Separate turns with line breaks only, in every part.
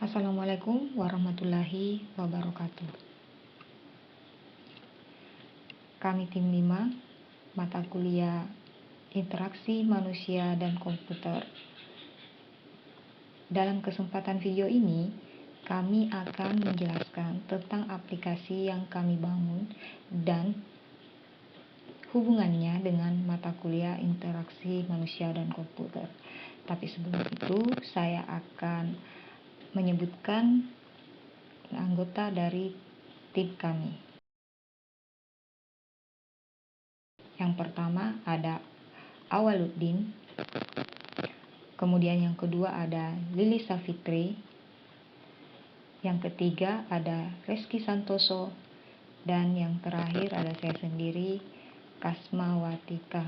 Assalamualaikum warahmatullahi wabarakatuh. Kami tim 5, mata kuliah Interaksi Manusia dan Komputer. Dalam kesempatan video ini, kami akan menjelaskan tentang aplikasi yang kami bangun dan hubungannya dengan mata kuliah Interaksi Manusia dan Komputer. Tapi sebelum itu, saya akan menyebutkan anggota dari tim kami. Yang pertama ada Awaluddin, kemudian yang kedua ada Lili Safitri, yang ketiga ada Reski Santoso, dan yang terakhir ada saya sendiri, Kasma Watika.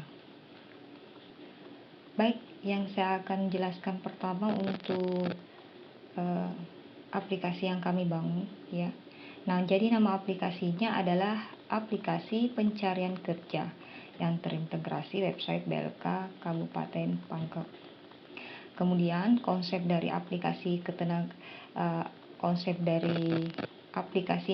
Baik, yang saya akan jelaskan pertama untuk aplikasi yang kami bangun ya. Nah, jadi nama aplikasinya adalah aplikasi pencarian kerja yang terintegrasi website BLK Kabupaten Pangkep. Kemudian konsep dari aplikasi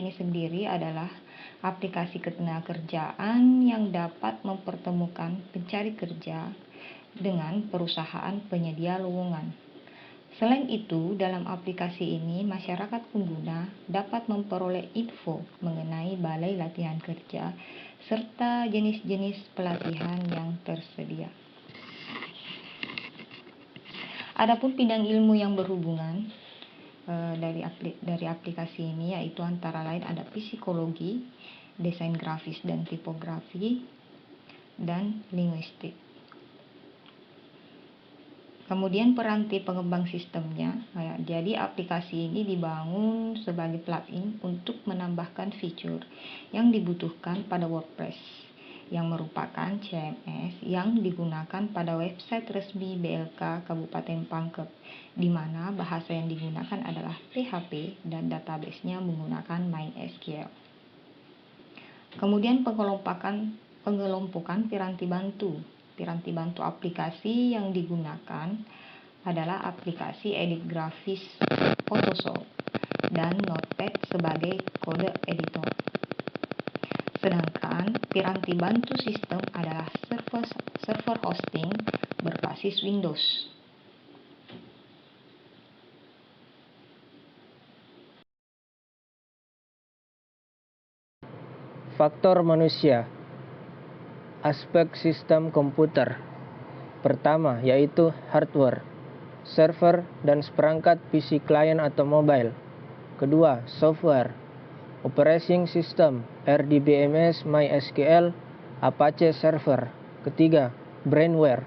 ini sendiri adalah aplikasi ketenagakerjaan yang dapat mempertemukan pencari kerja dengan perusahaan penyedia lowongan. Selain itu, dalam aplikasi ini, masyarakat pengguna dapat memperoleh info mengenai balai latihan kerja serta jenis-jenis pelatihan yang tersedia. Adapun bidang ilmu yang berhubungan dari aplikasi ini yaitu antara lain ada psikologi, desain grafis dan tipografi, dan linguistik. Kemudian peranti pengembang sistemnya, jadi aplikasi ini dibangun sebagai plugin untuk menambahkan fitur yang dibutuhkan pada WordPress, yang merupakan CMS yang digunakan pada website resmi BLK Kabupaten Pangkep, di mana bahasa yang digunakan adalah PHP dan database-nya menggunakan MySQL. Kemudian pengelompokan piranti bantu aplikasi yang digunakan adalah aplikasi edit grafis Photoshop dan Notepad sebagai kode editor. Sedangkan piranti bantu sistem adalah server hosting berbasis Windows.
Faktor manusia. Aspek sistem komputer. Pertama, yaitu hardware, server dan seperangkat PC klien atau mobile. Kedua, software, operating system, RDBMS, MySQL, Apache server. Ketiga, brainware,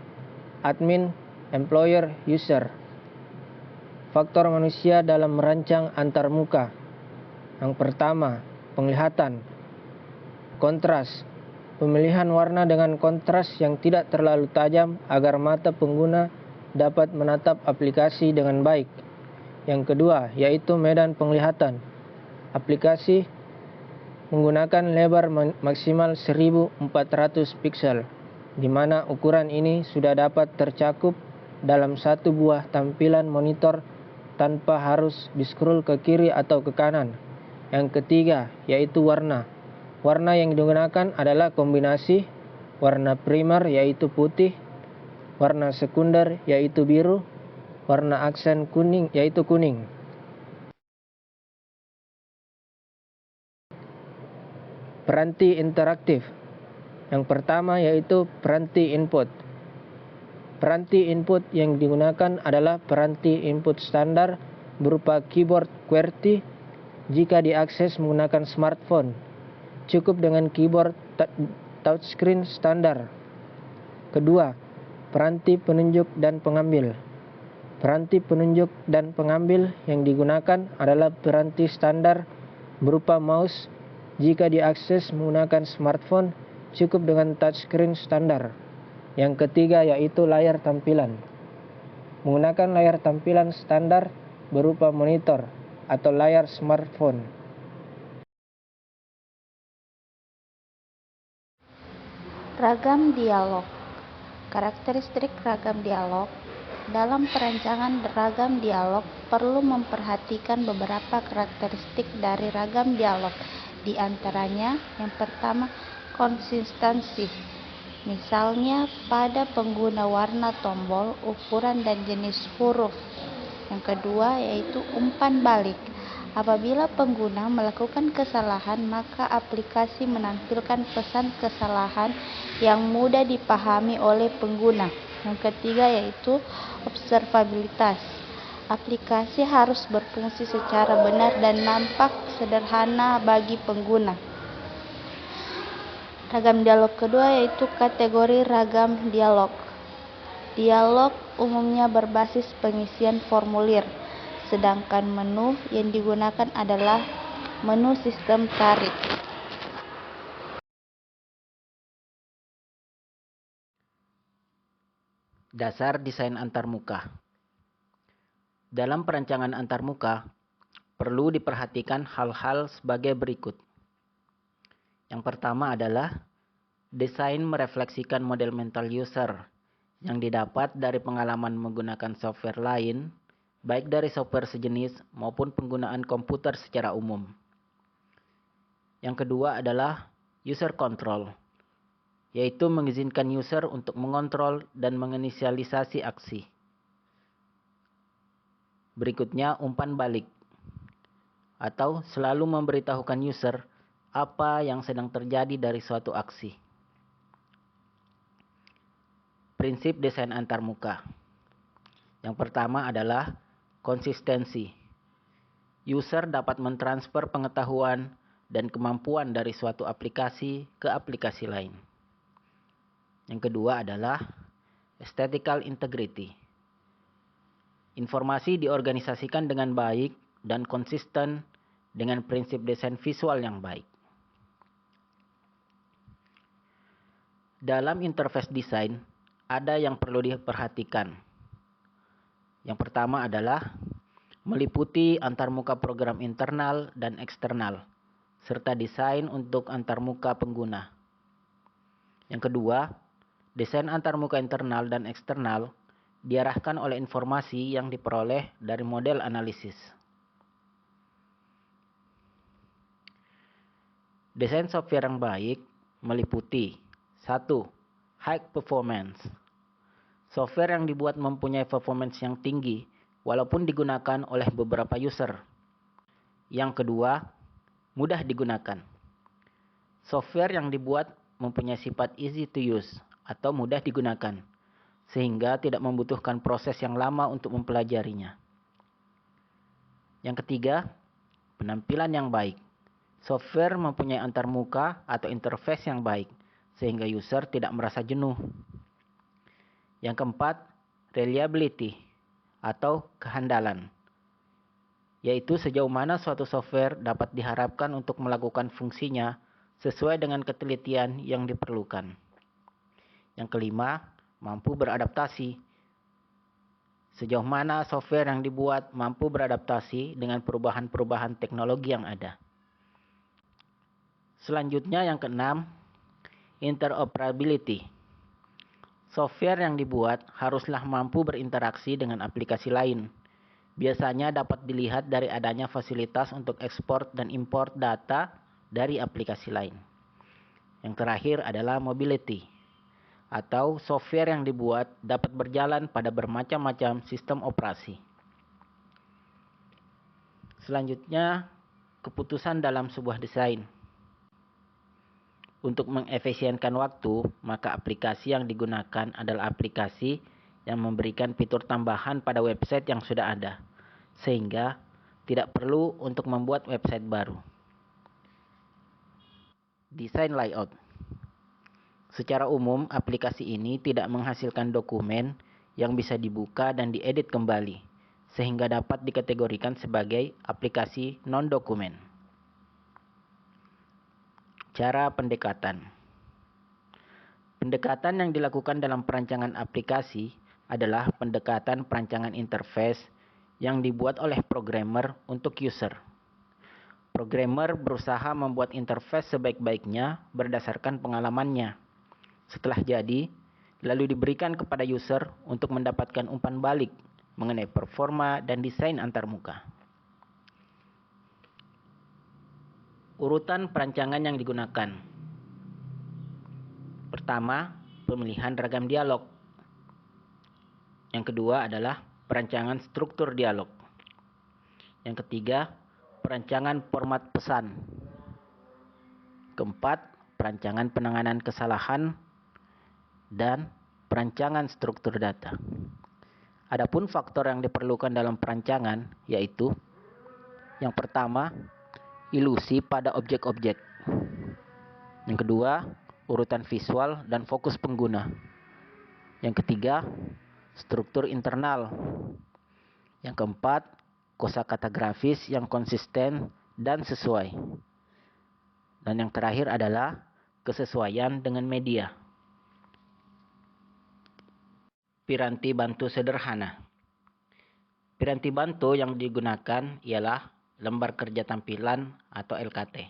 admin, employer, user. Faktor manusia dalam merancang antarmuka. Yang pertama, penglihatan, kontras, pemilihan warna dengan kontras yang tidak terlalu tajam agar mata pengguna dapat menatap aplikasi dengan baik. Yang kedua, yaitu medan penglihatan. Aplikasi menggunakan lebar maksimal 1400 pixel, di mana ukuran ini sudah dapat tercakup dalam satu buah tampilan monitor tanpa harus di-scroll ke kiri atau ke kanan. Yang ketiga, yaitu warna. Warna yang digunakan adalah kombinasi warna primer yaitu putih, warna sekunder yaitu biru, warna aksen kuning yaitu kuning. Peranti interaktif. Yang pertama yaitu peranti input. Peranti input yang digunakan adalah peranti input standar berupa keyboard QWERTY jika diakses menggunakan smartphone. Cukup dengan keyboard touchscreen standar. Kedua, peranti penunjuk dan pengambil. Peranti penunjuk dan pengambil yang digunakan adalah peranti standar berupa mouse jika diakses menggunakan smartphone, cukup dengan touchscreen standar. Yang ketiga yaitu layar tampilan. Menggunakan layar tampilan standar berupa monitor atau layar smartphone.
Ragam dialog. Karakteristik ragam dialog Dalam perancangan ragam dialog, perlu memperhatikan beberapa karakteristik dari ragam dialog. Di antaranya, yang pertama, konsistensi. Misalnya pada pengguna warna tombol, ukuran dan jenis huruf. Yang kedua yaitu umpan balik. Apabila pengguna melakukan kesalahan, maka aplikasi menampilkan pesan kesalahan yang mudah dipahami oleh pengguna. Yang ketiga yaitu observabilitas. Aplikasi harus berfungsi secara benar dan nampak sederhana bagi pengguna. Ragam dialog kedua yaitu kategori ragam dialog. Dialog umumnya berbasis pengisian formulir, sedangkan menu yang digunakan adalah menu sistem tarik.
Dasar desain antarmuka. Dalam perancangan antarmuka, perlu diperhatikan hal-hal sebagai berikut. Yang pertama adalah desain merefleksikan model mental user yang didapat dari pengalaman menggunakan software lain, baik dari software sejenis maupun penggunaan komputer secara umum. Yang kedua adalah user control, yaitu mengizinkan user untuk mengontrol dan menginisialisasi aksi. Berikutnya umpan balik, atau selalu memberitahukan user apa yang sedang terjadi dari suatu aksi. Prinsip desain antarmuka. Yang pertama adalah konsistensi. User dapat mentransfer pengetahuan dan kemampuan dari suatu aplikasi ke aplikasi lain. Yang kedua adalah aesthetical integrity. Informasi diorganisasikan dengan baik dan konsisten dengan prinsip desain visual yang baik. Dalam interface desain, ada yang perlu diperhatikan. Yang pertama adalah meliputi antarmuka program internal dan eksternal, serta desain untuk antarmuka pengguna. Yang kedua, desain antarmuka internal dan eksternal diarahkan oleh informasi yang diperoleh dari model analisis. Desain software yang baik meliputi 1. High performance. Software yang dibuat mempunyai performance yang tinggi walaupun digunakan oleh beberapa user. Yang kedua, mudah digunakan. Software yang dibuat mempunyai sifat easy to use atau mudah digunakan, sehingga tidak membutuhkan proses yang lama untuk mempelajarinya. Yang ketiga, penampilan yang baik. Software mempunyai antarmuka atau interface yang baik, sehingga user tidak merasa jenuh. Yang keempat, reliability atau kehandalan, yaitu sejauh mana suatu software dapat diharapkan untuk melakukan fungsinya sesuai dengan ketelitian yang diperlukan. Yang kelima, mampu beradaptasi. Sejauh mana software yang dibuat mampu beradaptasi dengan perubahan-perubahan teknologi yang ada. Selanjutnya yang keenam, interoperability. Software yang dibuat haruslah mampu berinteraksi dengan aplikasi lain. Biasanya dapat dilihat dari adanya fasilitas untuk ekspor dan import data dari aplikasi lain. Yang terakhir adalah mobility, atau software yang dibuat dapat berjalan pada bermacam-macam sistem operasi. Selanjutnya, keputusan dalam sebuah desain. Untuk mengefisienkan waktu, maka aplikasi yang digunakan adalah aplikasi yang memberikan fitur tambahan pada website yang sudah ada, sehingga tidak perlu untuk membuat website baru. Desain layout. Secara umum, aplikasi ini tidak menghasilkan dokumen yang bisa dibuka dan diedit kembali, sehingga dapat dikategorikan sebagai aplikasi non-dokumen. Cara pendekatan. Pendekatan yang dilakukan dalam perancangan aplikasi adalah pendekatan perancangan interface yang dibuat oleh programmer untuk user. Programmer berusaha membuat interface sebaik-baiknya berdasarkan pengalamannya. Setelah jadi, lalu diberikan kepada user untuk mendapatkan umpan balik mengenai performa dan desain antarmuka. Urutan perancangan yang digunakan. Pertama, pemilihan ragam dialog. Yang kedua adalah perancangan struktur dialog. Yang ketiga, perancangan format pesan. Keempat, perancangan penanganan kesalahan dan perancangan struktur data. Adapun faktor yang diperlukan dalam perancangan yaitu yang pertama, ilusi pada objek-objek. Yang kedua, urutan visual dan fokus pengguna. Yang ketiga, struktur internal. Yang keempat, kosakata grafis yang konsisten dan sesuai. Dan yang terakhir adalah kesesuaian dengan media. Piranti bantu sederhana. Piranti bantu yang digunakan ialah lembar kerja tampilan atau LKT.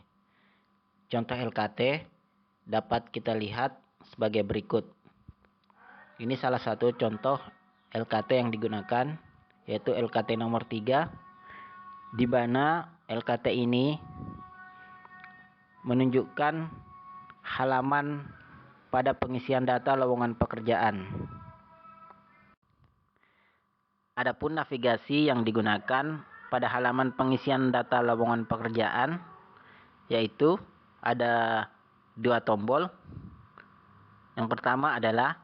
Contoh LKT dapat kita lihat sebagai berikut. Ini salah satu contoh LKT yang digunakan, yaitu LKT nomor 3, di mana LKT ini menunjukkan halaman pada pengisian data lowongan pekerjaan. Adapun navigasi yang digunakan pada halaman pengisian data lowongan pekerjaan, yaitu ada 2 tombol. Yang pertama adalah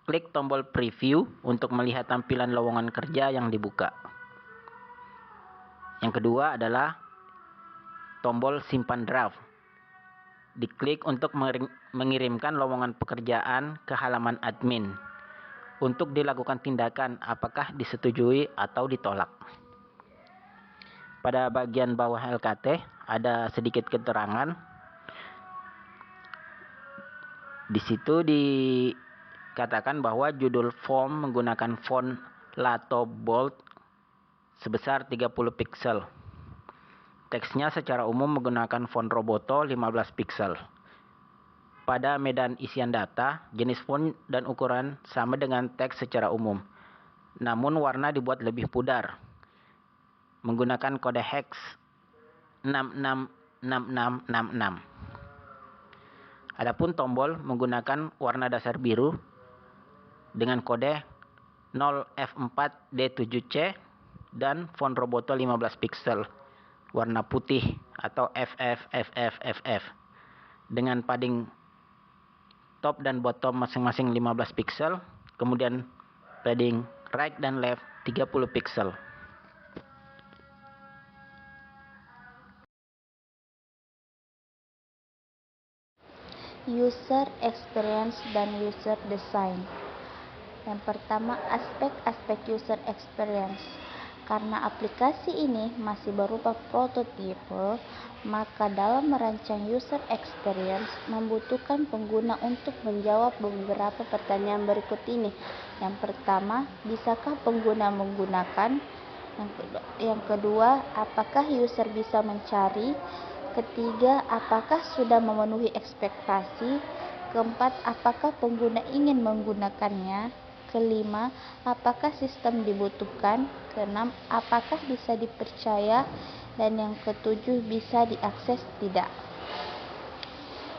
klik tombol preview untuk melihat tampilan lowongan kerja yang dibuka. Yang kedua adalah tombol simpan draft. Diklik untuk mengirimkan lowongan pekerjaan ke halaman admin untuk dilakukan tindakan apakah disetujui atau ditolak. Pada bagian bawah LKT ada sedikit keterangan. Di situ dikatakan bahwa judul form menggunakan font Lato Bold sebesar 30 pixel. Teksnya secara umum menggunakan font Roboto 15 pixel. Pada medan isian data, jenis font dan ukuran sama dengan teks secara umum. Namun warna dibuat lebih pudar menggunakan kode hex 666666. Adapun tombol menggunakan warna dasar biru dengan kode 0F4D7C dan font Roboto 15 pixel warna putih atau FFFFFF dengan padding top dan bottom masing-masing 15 pixel, kemudian padding right dan left 30 pixel.
User experience dan user design. Yang pertama, aspek-aspek user experience. Karena aplikasi ini masih berupa prototipe, maka dalam merancang user experience membutuhkan pengguna untuk menjawab beberapa pertanyaan berikut ini. Yang pertama, bisakah pengguna menggunakan? Yang kedua, apakah user bisa mencari? Ketiga, apakah sudah memenuhi ekspektasi? Keempat, apakah pengguna ingin menggunakannya? Kelima, apakah sistem dibutuhkan? Keenam, apakah bisa dipercaya? Dan yang ketujuh, bisa diakses tidak?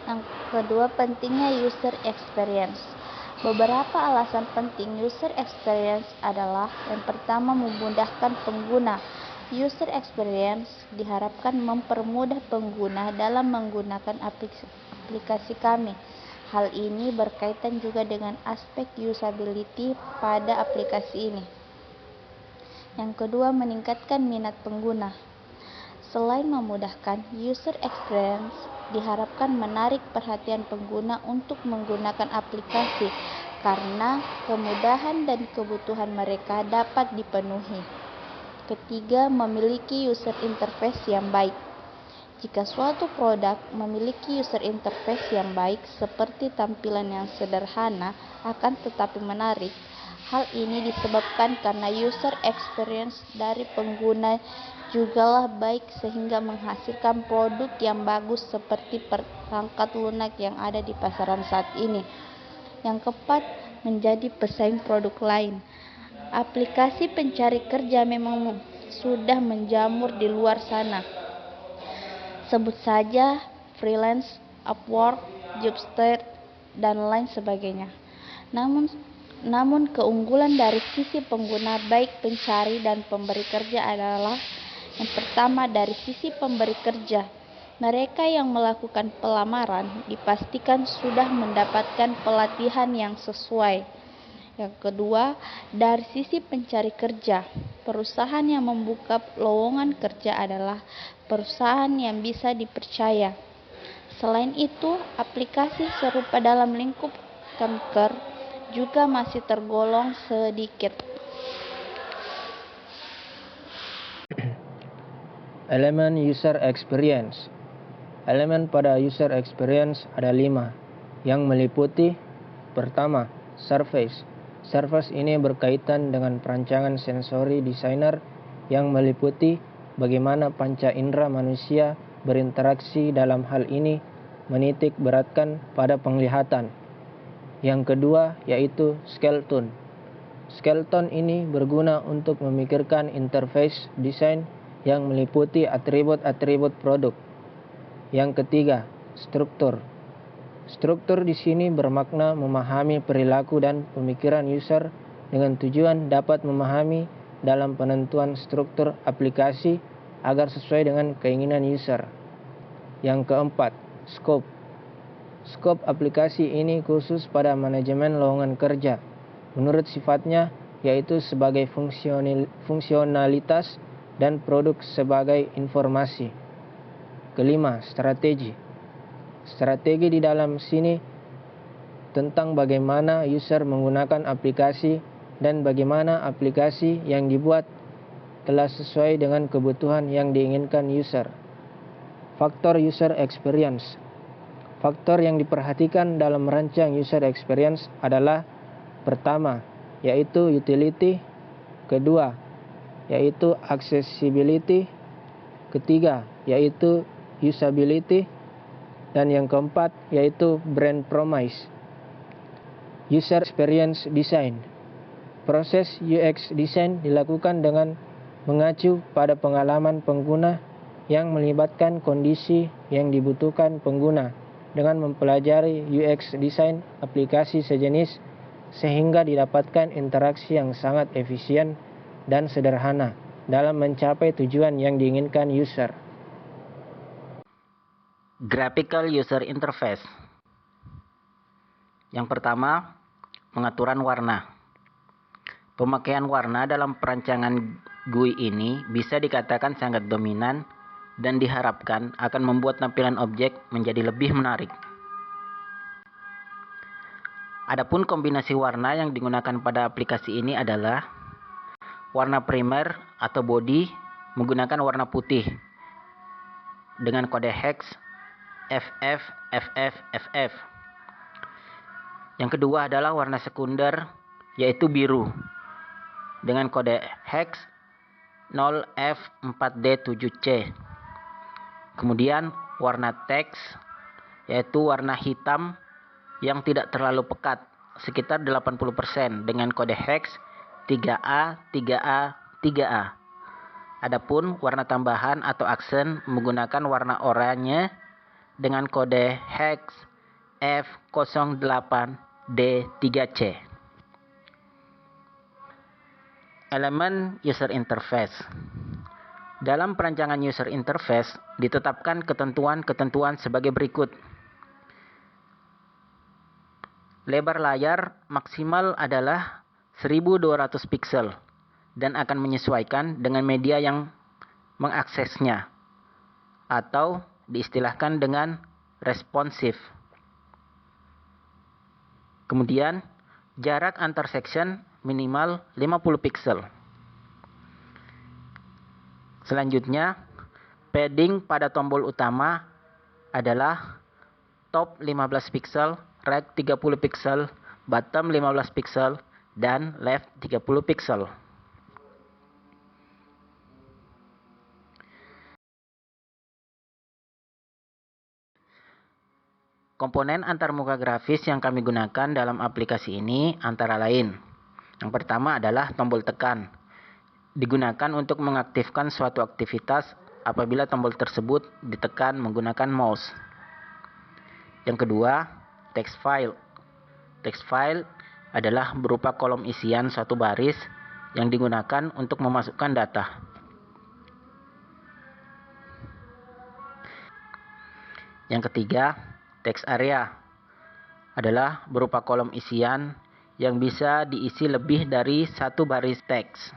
Yang kedua, pentingnya user experience. Beberapa alasan penting user experience adalah yang pertama, memudahkan pengguna. User experience diharapkan mempermudah pengguna dalam menggunakan aplikasi kami. Hal ini berkaitan juga dengan aspek usability pada aplikasi ini. Yang kedua, meningkatkan minat pengguna. Selain memudahkan, user experience diharapkan menarik perhatian pengguna untuk menggunakan aplikasi karena kemudahan dan kebutuhan mereka dapat dipenuhi. Ketiga, memiliki user interface yang baik. Jika suatu produk memiliki user interface yang baik seperti tampilan yang sederhana akan tetapi menarik, hal ini disebabkan karena user experience dari pengguna jugalah baik sehingga menghasilkan produk yang bagus seperti perangkat lunak yang ada di pasaran saat ini. Yang keempat, menjadi pesaing produk lain. Aplikasi pencari kerja memang sudah menjamur di luar sana. Sebut saja freelance, Upwork, Jobster, dan lain sebagainya. Namun keunggulan dari sisi pengguna baik pencari dan pemberi kerja adalah yang pertama dari sisi pemberi kerja. Mereka yang melakukan pelamaran dipastikan sudah mendapatkan pelatihan yang sesuai. Yang kedua, dari sisi pencari kerja, perusahaan yang membuka lowongan kerja adalah perusahaan yang bisa dipercaya. Selain itu, aplikasi serupa dalam lingkup kanker juga masih tergolong sedikit.
Elemen user experience. Elemen pada user experience ada 5, yang meliputi: pertama, surface. Surface ini berkaitan dengan perancangan sensori desainer yang meliputi bagaimana panca indera manusia berinteraksi, dalam hal ini menitik beratkan pada penglihatan. Yang kedua yaitu skeleton. Skeleton ini berguna untuk memikirkan interface desain yang meliputi atribut-atribut produk. Yang ketiga, struktur. Struktur di sini bermakna memahami perilaku dan pemikiran user dengan tujuan dapat memahami dalam penentuan struktur aplikasi agar sesuai dengan keinginan user. Yang keempat, scope. Scope aplikasi ini khusus pada manajemen lowongan kerja. Menurut sifatnya, yaitu sebagai fungsionalitas dan produk sebagai informasi. Kelima, strategi. Strategi di dalam sini tentang bagaimana user menggunakan aplikasi dan bagaimana aplikasi yang dibuat telah sesuai dengan kebutuhan yang diinginkan user. Faktor user experience. Faktor yang diperhatikan dalam merancang user experience adalah: pertama, yaitu utility; kedua, yaitu accessibility; ketiga, yaitu usability; dan yang keempat, yaitu brand promise. User experience design. Proses UX design dilakukan dengan mengacu pada pengalaman pengguna yang melibatkan kondisi yang dibutuhkan pengguna, dengan mempelajari UX design aplikasi sejenis sehingga didapatkan interaksi yang sangat efisien dan sederhana dalam mencapai tujuan yang diinginkan user.
Graphical User Interface. Yang pertama, pengaturan warna. Pemakaian warna dalam perancangan GUI ini bisa dikatakan sangat dominan dan diharapkan akan membuat tampilan objek menjadi lebih menarik. Adapun kombinasi warna yang digunakan pada aplikasi ini adalah: warna primer atau body menggunakan warna putih dengan kode hex FF. Yang kedua adalah warna sekunder, yaitu biru dengan kode hex 0F4D7C. Kemudian warna teks, yaitu warna hitam yang tidak terlalu pekat, sekitar 80%, dengan kode hex 3A. Adapun warna tambahan atau aksen menggunakan warna oranye dengan kode hex F08D3C. Elemen user interface. Dalam perancangan user interface ditetapkan ketentuan-ketentuan sebagai berikut. Lebar layar maksimal adalah 1200 pixel dan akan menyesuaikan dengan media yang mengaksesnya, atau diistilahkan dengan responsive. Kemudian, jarak antar section minimal 50 pixel. Selanjutnya, padding pada tombol utama adalah top 15 pixel, right 30 pixel, bottom 15 pixel, dan left 30 pixel. Komponen antarmuka grafis yang kami gunakan dalam aplikasi ini antara lain. Yang pertama adalah tombol tekan. Digunakan untuk mengaktifkan suatu aktivitas apabila tombol tersebut ditekan menggunakan mouse. Yang kedua, text file. Text file adalah berupa kolom isian suatu baris yang digunakan untuk memasukkan data. Yang ketiga, text area adalah berupa kolom isian yang bisa diisi lebih dari satu baris teks.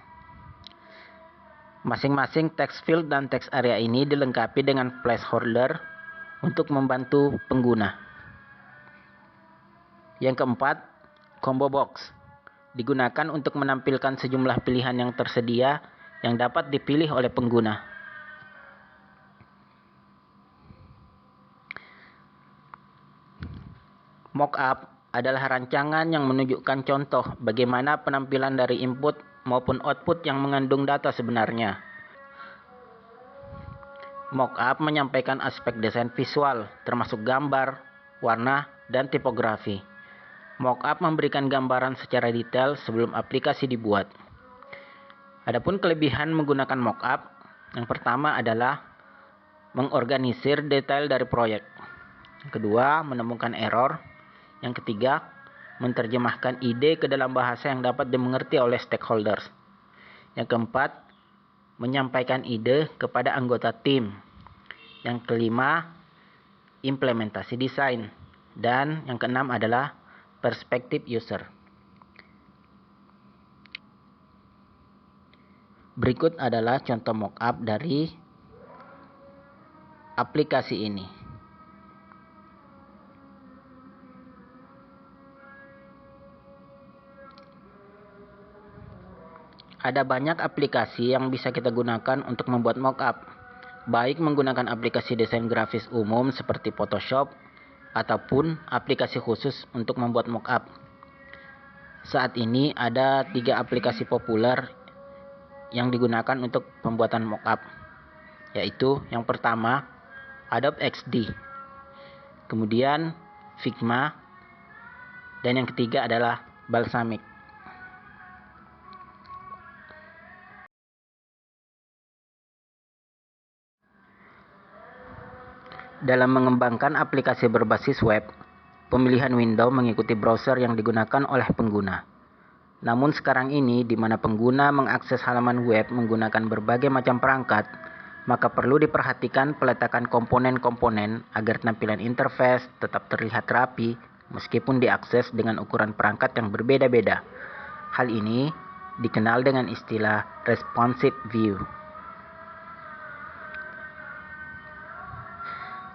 Masing-masing text field dan text area ini dilengkapi dengan placeholder untuk membantu pengguna. Yang keempat, combo box. Digunakan untuk menampilkan sejumlah pilihan yang tersedia yang dapat dipilih oleh pengguna. Mockup adalah rancangan yang menunjukkan contoh bagaimana penampilan dari input maupun output yang mengandung data sebenarnya. Mockup menyampaikan aspek desain visual, termasuk gambar, warna, dan tipografi. Mockup memberikan gambaran secara detail sebelum aplikasi dibuat. Adapun kelebihan menggunakan mockup, yang pertama adalah mengorganisir detail dari proyek. Yang kedua, menemukan error. Yang ketiga, menerjemahkan ide ke dalam bahasa yang dapat dimengerti oleh stakeholders. Yang keempat, menyampaikan ide kepada anggota tim. Yang kelima, implementasi desain. Dan yang keenam adalah perspektif user. Berikut adalah contoh mockup dari aplikasi ini. Ada banyak aplikasi yang bisa kita gunakan untuk membuat mockup, baik menggunakan aplikasi desain grafis umum seperti Photoshop, ataupun aplikasi khusus untuk membuat mockup. Saat ini ada 3 aplikasi populer yang digunakan untuk pembuatan mockup, yaitu yang pertama, Adobe XD, kemudian Figma, dan yang ketiga adalah Balsamiq. Dalam mengembangkan aplikasi berbasis web, pemilihan window mengikuti browser yang digunakan oleh pengguna. Namun sekarang ini, di mana pengguna mengakses halaman web menggunakan berbagai macam perangkat, maka perlu diperhatikan peletakan komponen-komponen agar tampilan interface tetap terlihat rapi meskipun diakses dengan ukuran perangkat yang berbeda-beda. Hal ini dikenal dengan istilah responsive view.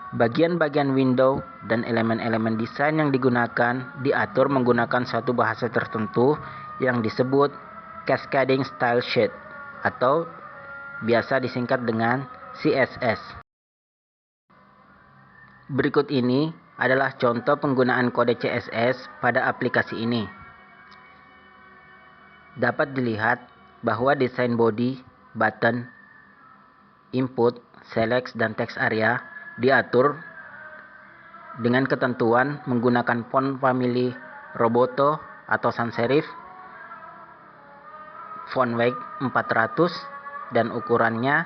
Bagian-bagian window dan elemen-elemen desain yang digunakan diatur menggunakan suatu bahasa tertentu yang disebut Cascading Style Sheet atau biasa disingkat dengan CSS. Berikut ini adalah contoh penggunaan kode CSS pada aplikasi ini. Dapat dilihat bahwa desain body, button, input, select, dan text area diatur dengan ketentuan menggunakan font family Roboto atau sans serif, font weight 400 dan ukurannya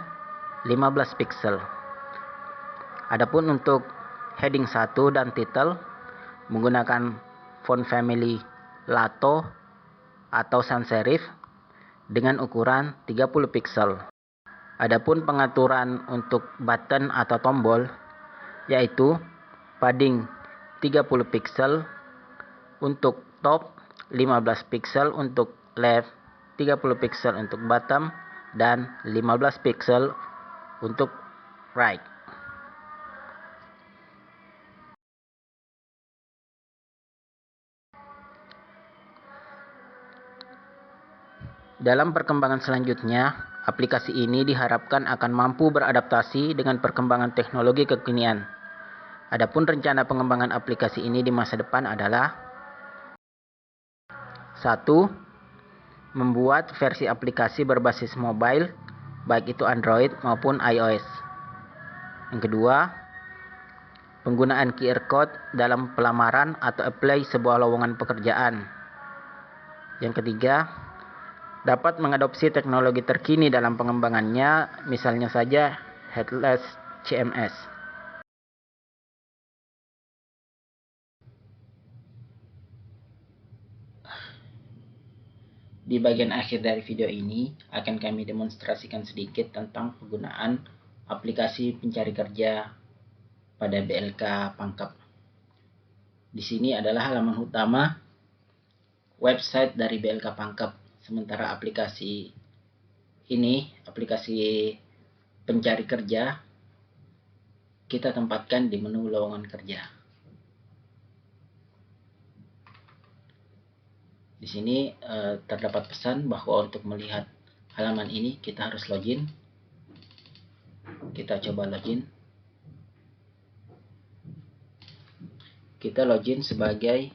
15 pixel. Adapun untuk heading 1 dan title menggunakan font family Lato atau sans serif dengan ukuran 30 pixel. Adapun pengaturan untuk button atau tombol yaitu padding 30 pixel untuk top, 15 pixel untuk left, 30 pixel untuk bottom, dan 15 pixel untuk right. Dalam perkembangan selanjutnya, aplikasi ini diharapkan akan mampu beradaptasi dengan perkembangan teknologi kekinian. Adapun rencana pengembangan aplikasi ini di masa depan adalah 1. Membuat versi aplikasi berbasis mobile, baik itu Android maupun iOS. Yang kedua, penggunaan QR code dalam pelamaran atau apply sebuah lowongan pekerjaan. Yang ketiga, dapat mengadopsi teknologi terkini dalam pengembangannya, misalnya saja headless CMS. Di bagian akhir dari video ini akan kami demonstrasikan sedikit tentang penggunaan aplikasi pencari kerja pada BLK Pangkep. Di sini adalah halaman utama website dari BLK Pangkep. Sementara aplikasi ini, aplikasi pencari kerja, kita tempatkan di menu lowongan kerja. Di sini terdapat pesan bahwa untuk melihat halaman ini kita harus login. Kita coba login. Kita login sebagai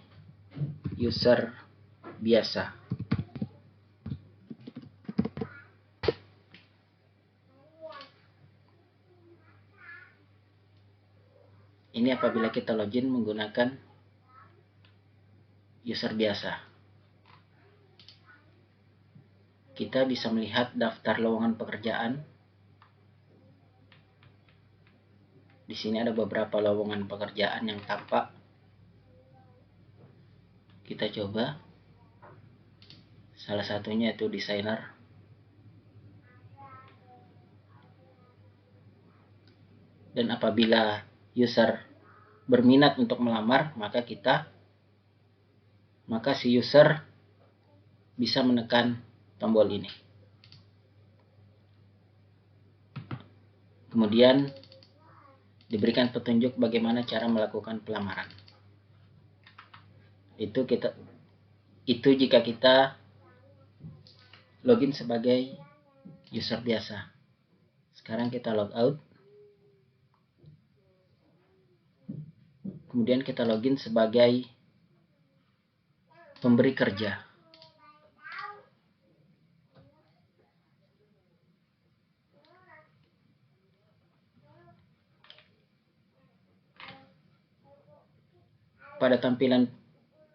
user biasa. Ini apabila kita login menggunakan user biasa. Kita bisa melihat daftar lowongan pekerjaan. Di sini ada beberapa lowongan pekerjaan yang tampak. Kita coba. Salah satunya itu desainer. Dan apabila user berminat untuk melamar, maka si user bisa menekan tombol ini. Kemudian diberikan petunjuk bagaimana cara melakukan pelamaran. Itu jika kita login sebagai user biasa. Sekarang kita log out. Kemudian kita login sebagai pemberi kerja. Pada tampilan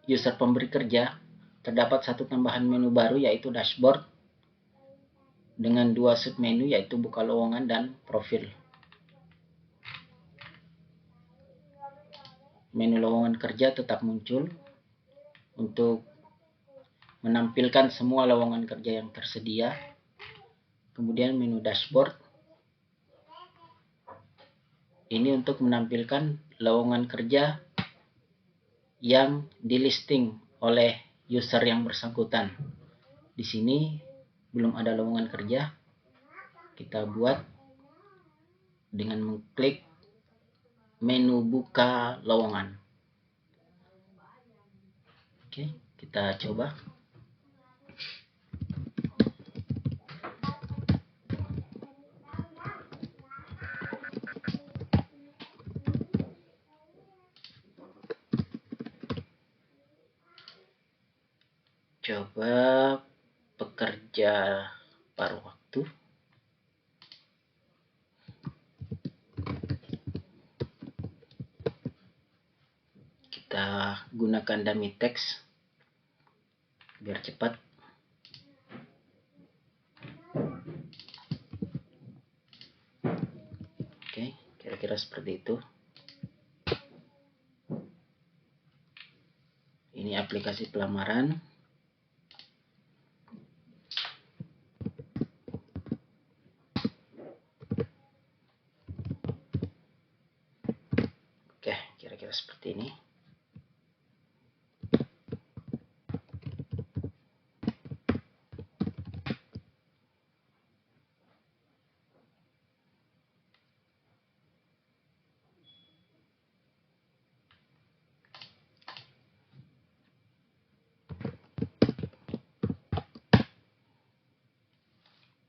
user pemberi kerja, terdapat satu tambahan menu baru yaitu dashboard dengan dua submenu yaitu buka lowongan dan profil. Menu lowongan kerja tetap muncul untuk menampilkan semua lowongan kerja yang tersedia. Kemudian menu dashboard ini untuk menampilkan lowongan kerja yang di-listing oleh user yang bersangkutan. Di sini belum ada lowongan kerja. Kita buat dengan mengklik menu buka lowongan. Oke, kita coba. Coba pekerja paruh waktu. Kita gunakan dummy text biar cepat. Oke, kira-kira seperti itu. Ini aplikasi pelamaran. Oke, kira-kira seperti ini.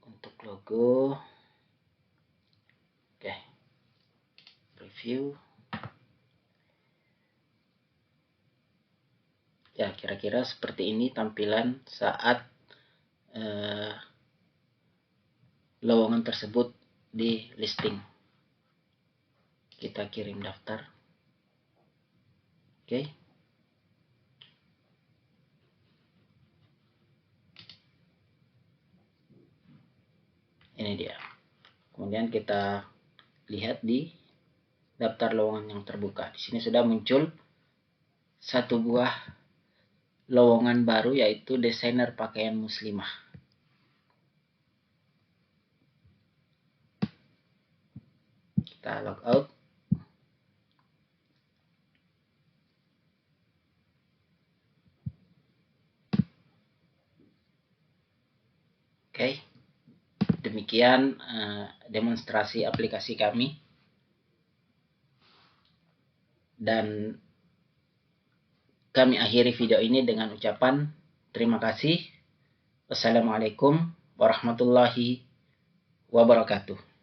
Untuk logo. Oke. Preview. Ya, kira-kira seperti ini tampilan saat lowongan tersebut di listing. Kita kirim daftar. Oke. Ini dia. Kemudian kita lihat di daftar lowongan yang terbuka. Di sini sudah muncul satu buah lowongan baru, yaitu desainer pakaian muslimah. Kita log out. Oke. Demikian demonstrasi aplikasi kami. Dan kami akhiri video ini dengan ucapan terima kasih. Wassalamualaikum warahmatullahi wabarakatuh.